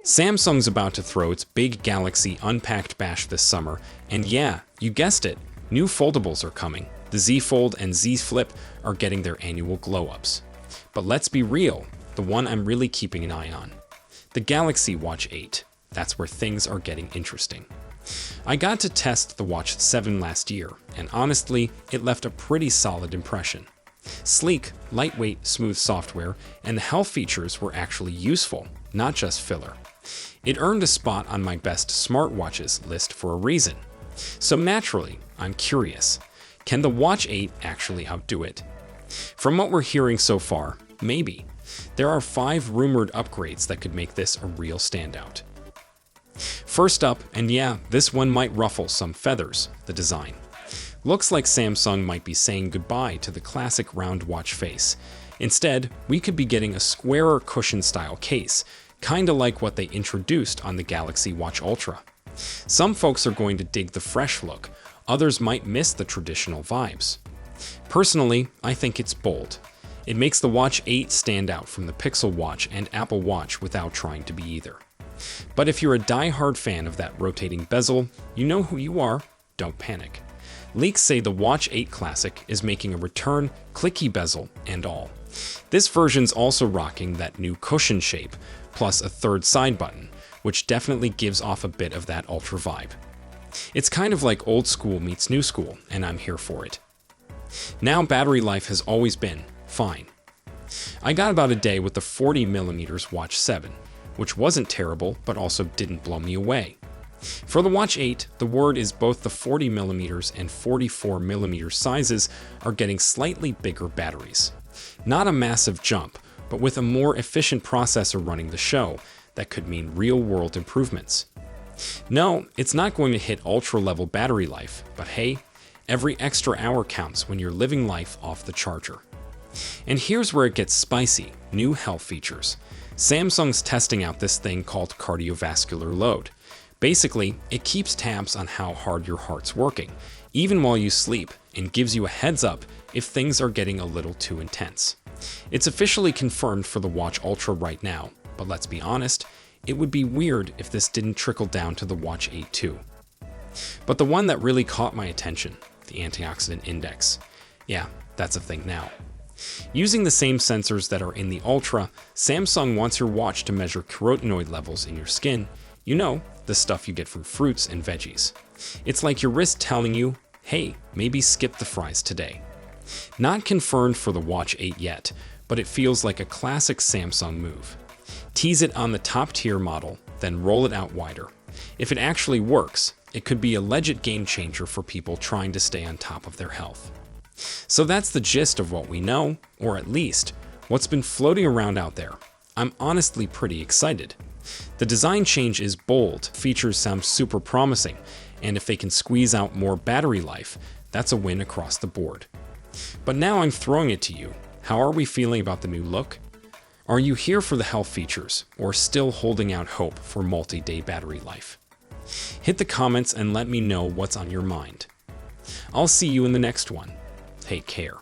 Samsung's about to throw its big Galaxy Unpacked bash this summer, and yeah, you guessed it, new foldables are coming. The Z Fold and Z Flip are getting their annual glow-ups. But let's be real, the one I'm really keeping an eye on. The Galaxy Watch 8. That's where things are getting interesting. I got to test the Watch 7 last year, and honestly, it left a pretty solid impression. Sleek, lightweight, smooth software, and the health features were actually useful, not just filler. It earned a spot on my best smartwatches list for a reason. So naturally, I'm curious. Can the Watch 8 actually outdo it? From what we're hearing so far, maybe. There are 5 rumored upgrades that could make this a real standout. First up, and yeah, this one might ruffle some feathers, the design. Looks like Samsung might be saying goodbye to the classic round watch face. Instead, we could be getting a squarer cushion-style case, kinda like what they introduced on the Galaxy Watch Ultra. Some folks are going to dig the fresh look, others might miss the traditional vibes. Personally, I think it's bold. It makes the Watch 8 stand out from the Pixel Watch and Apple Watch without trying to be either. But if you're a die-hard fan of that rotating bezel, you know who you are, don't panic. Leaks say the Watch 8 Classic is making a return, clicky bezel and all. This version's also rocking that new cushion shape, plus a third side button, which definitely gives off a bit of that Ultra vibe. It's kind of like old school meets new school, and I'm here for it. Now battery life has always been fine. I got about a day with the 40mm Watch 7, which wasn't terrible, but also didn't blow me away. For the Watch 8, the word is both the 40mm and 44mm sizes are getting slightly bigger batteries. Not a massive jump, but with a more efficient processor running the show, that could mean real-world improvements. No, it's not going to hit ultra-level battery life, but hey, every extra hour counts when you're living life off the charger. And here's where it gets spicy, new health features. Samsung's testing out this thing called cardiovascular load. Basically, it keeps tabs on how hard your heart's working, even while you sleep, and gives you a heads up if things are getting a little too intense. It's officially confirmed for the Watch Ultra right now, but let's be honest, it would be weird if this didn't trickle down to the Watch 8 too. But the one that really caught my attention, the antioxidant index. Yeah, that's a thing now. Using the same sensors that are in the Ultra, Samsung wants your watch to measure carotenoid levels in your skin. You know, the stuff you get from fruits and veggies. It's like your wrist telling you, hey, maybe skip the fries today. Not confirmed for the Watch 8 yet, but it feels like a classic Samsung move. Tease it on the top-tier model, then roll it out wider. If it actually works, it could be a legit game changer for people trying to stay on top of their health. So that's the gist of what we know, or at least, what's been floating around out there. I'm honestly pretty excited. The design change is bold, features sound super promising, and if they can squeeze out more battery life, that's a win across the board. But now I'm throwing it to you. How are we feeling about the new look? Are you here for the health features, or still holding out hope for multi-day battery life? Hit the comments and let me know what's on your mind. I'll see you in the next one. Take care.